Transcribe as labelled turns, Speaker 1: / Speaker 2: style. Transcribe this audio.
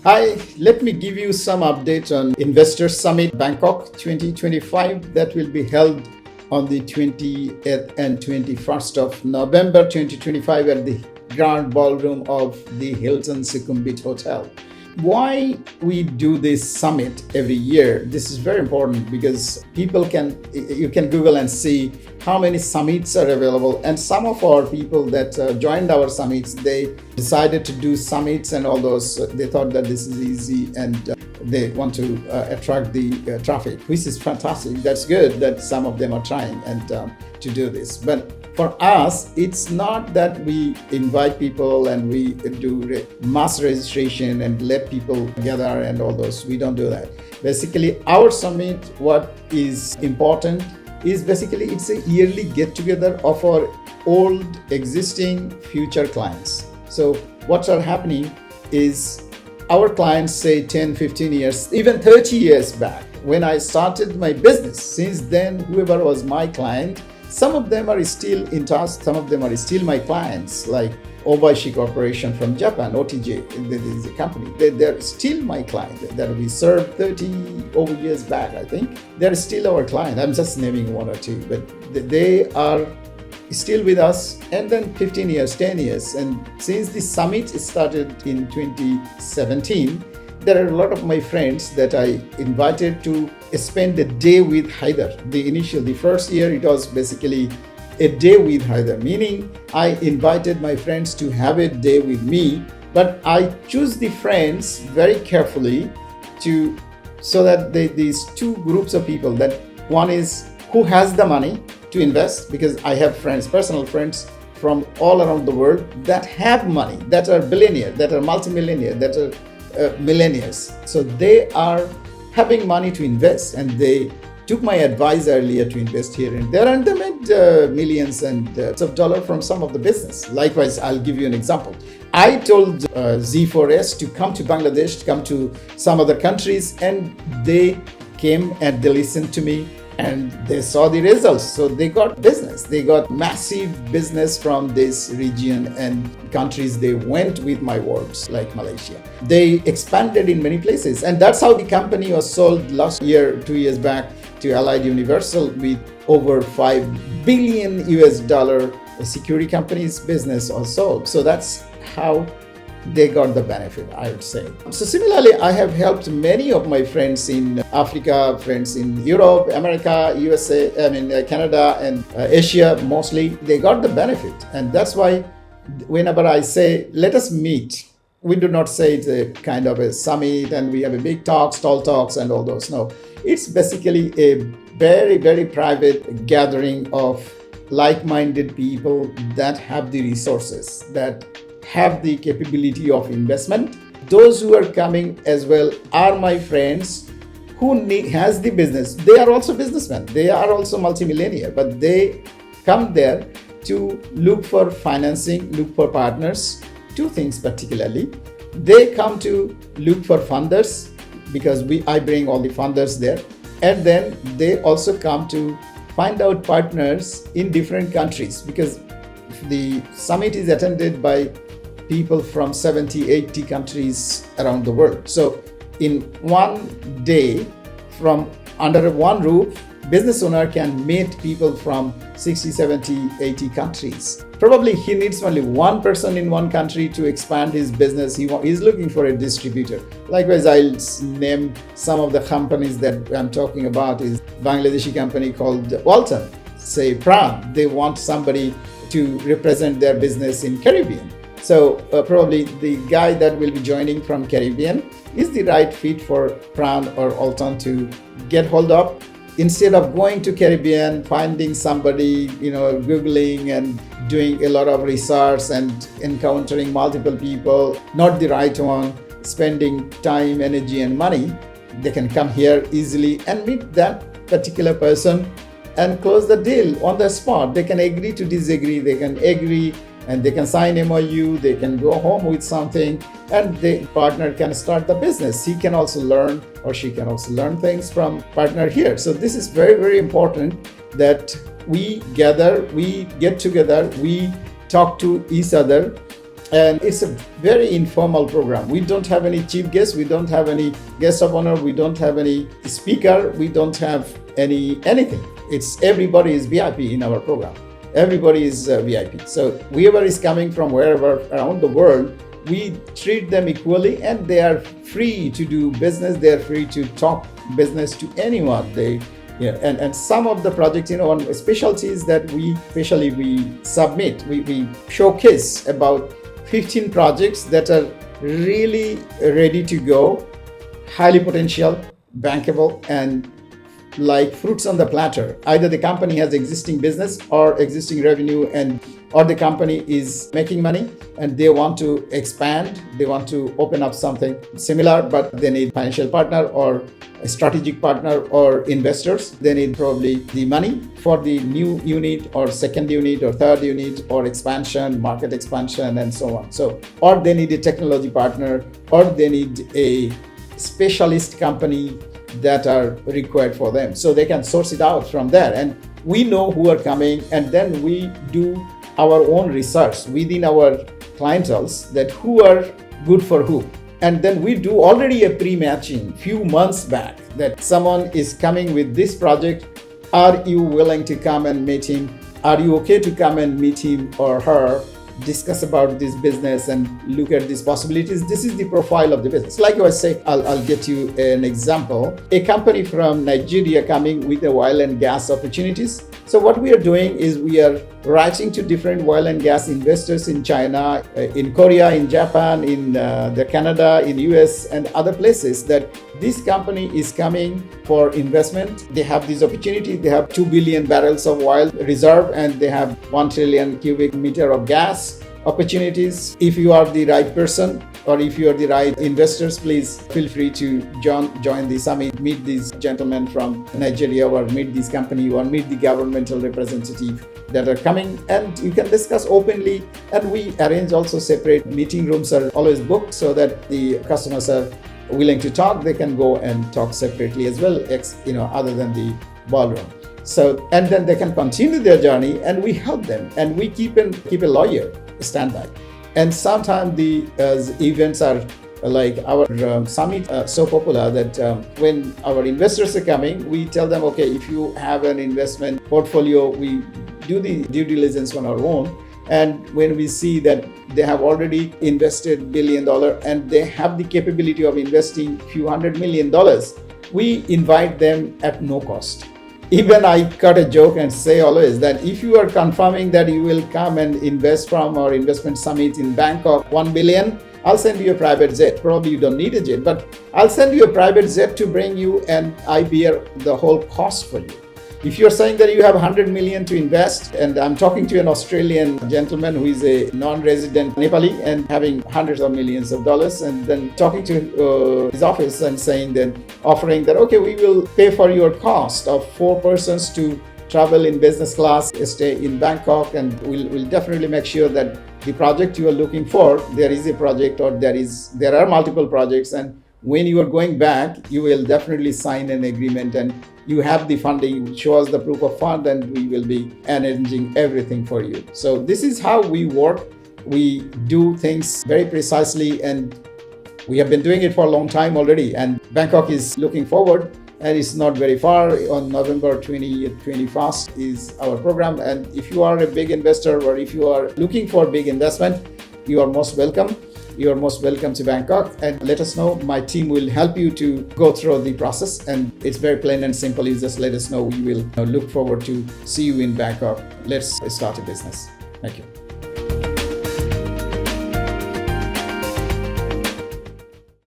Speaker 1: Hi, let me give you some updates on Investor Summit Bangkok 2025 that will be held on the 20th and 21st of November 2025 at the Grand Ballroom of the Hilton Sukhumvit Hotel. Why we do this summit every year? This is very important because you can Google and see how many summits are available, and some of our people that joined our summits, they decided to do summits and all those. They thought that this is easy and they want to attract the traffic, which is fantastic. That's good that some of them are trying and to do this. But for us, it's not that we invite people and we do mass registration and let people gather and all those. We don't do that. Basically, our summit, what is important is basically it's a yearly get-together of our old, existing, future clients. So what's happening is our clients say 10, 15 years, even 30 years back, when I started my business. Since then, whoever was my client, some of them are still in touch, some of them are still my clients, like Obashi Corporation from Japan, OTJ, that is a company. They're still my client that we served 30 over years back, I think. They're still our client. I'm just naming one or two, but they are still with us. And then 15 years, 10 years. And since the summit started in 2017, there are a lot of my friends that I invited to spend a day with Haider. The first year, it was basically a day with Haider, meaning I invited my friends to have a day with me, but I choose the friends very carefully so that these two groups of people, that one is who has the money to invest, because I have friends, personal friends from all around the world that have money, that are billionaires, that are multimillionaires, that are millionaires. So they are having money to invest, and they took my advice earlier to invest here and there, and they made millions and of dollars from some of the business. Likewise, I'll give you an example. I told Z4S to come to Bangladesh, to come to some other countries, and they came and they listened to me and they saw the results. So they got business. They got massive business from this region and countries. They went with my words, like Malaysia. They expanded in many places. And that's how the company was sold last year, 2 years back, to Allied Universal with over $5 billion security companies business was sold. So that's how they got the benefit, I would say. So similarly, I have helped many of my friends in Africa, friends in Europe, America, USA, Canada, and Asia mostly. They got the benefit. And that's why whenever I say, let us meet, we do not say it's a kind of a summit and we have a big talks, tall talks and all those. No, it's basically a very, very private gathering of like-minded people that have the resources, that have the capability of investment. Those who are coming as well are my friends who has the business. They are also businessmen. They are also multimillionaire, but they come there to look for financing, look for partners. Two things particularly. They come to look for funders because I bring all the funders there. And then they also come to find out partners in different countries, because the summit is attended by people from 70, 80 countries around the world. So in one day, from under one roof, business owner can meet people from 60, 70, 80 countries. Probably he needs only one person in one country to expand his business. He's looking for a distributor. Likewise, I'll name some of the companies that I'm talking about. Is Bangladeshi company called Walton, say Pran. They want somebody to represent their business in Caribbean. So probably the guy that will be joining from Caribbean is the right fit for Pran or Alton to get hold of. Instead of going to Caribbean, finding somebody, Googling and doing a lot of research and encountering multiple people, not the right one, spending time, energy, and money, they can come here easily and meet that particular person and close the deal on the spot. They can agree to disagree, they can agree and they can sign MOU, they can go home with something, and the partner can start the business. He can also learn, or she can also learn things from partner here. So this is very, very important that we gather, we get together, we talk to each other And it's a very informal program. We don't have any chief guests, we don't have any guest of honor, we don't have any speaker, we don't have anything. It's everybody is VIP in our program. Everybody is VIP. So whoever is coming from wherever around the world, we treat them equally, and they are free to do business. They are free to talk business to anyone. And some of the projects, on specialties that we submit, we showcase about 15 projects that are really ready to go, highly potential, bankable, and like fruits on the platter. Either the company has existing business or existing revenue, or the company is making money and they want to expand, they want to open up something similar, but they need financial partner or a strategic partner or investors. They need probably the money for the new unit or second unit or third unit or expansion, market expansion, and so on. Or they need a technology partner, or they need a specialist company that are required for them, so they can source it out from there. And we know who are coming, and then we do our own research within our clienteles that who are good for who. And then we do already a pre-matching few months back that someone is coming with this project. Are you willing to come and meet him? Are you okay to come and meet him or her, discuss about this business and look at these possibilities? This is the profile of the business. Like I say, I'll get you an example. A company from Nigeria coming with the oil and gas opportunities. So what we are doing is we are writing to different oil and gas investors in China, in Korea, in Japan, in Canada, in US, and other places that this company is coming for investment. They have this opportunity. They have 2 billion barrels of oil reserve, and they have 1 trillion cubic meter of gas opportunities. If you are the right person, or if you are the right investors, please feel free to join the summit, meet these gentlemen from Nigeria, or meet this company, or meet the governmental representative that are coming, and you can discuss openly. And we arrange also separate meeting rooms are always booked so that the customers are willing to talk. They can go and talk separately as well, other than the ballroom. So, and then they can continue their journey, and we help them, and we keep a lawyer standby. And sometimes the events are like our summit so popular that when our investors are coming, we tell them, okay, if you have an investment portfolio, we do the due diligence on our own. And when we see that they have already invested $1 billion and they have the capability of investing few $100 million, we invite them at no cost. Even I cut a joke and say always that if you are confirming that you will come and invest from our investment summit in Bangkok, 1 billion, I'll send you a private jet. Probably you don't need a jet, but I'll send you a private jet to bring you, and I bear the whole cost for you. If you're saying that you have 100 million to invest, and I'm talking to an Australian gentleman who is a non-resident Nepali and having hundreds of millions of dollars, and then talking to his office and saying that, offering that, okay, we will pay for your cost of 4 persons to travel in business class, stay in Bangkok, and we'll definitely make sure that the project you are looking for, there is a project, or there are multiple projects, and when you are going back, you will definitely sign an agreement, and you have the funding, show us the proof of fund, and we will be arranging everything for you. So this is how we work. We do things very precisely, and we have been doing it for a long time already. And Bangkok is looking forward, and it's not very far. On November 20th, 21st is our program. And if you are a big investor, or if you are looking for big investment, you are most welcome. You are most welcome to Bangkok, and let us know. My team will help you to go through the process, and it's very plain and simple. You just let us know. We will look forward to see you in Bangkok. Let's start a business. Thank you.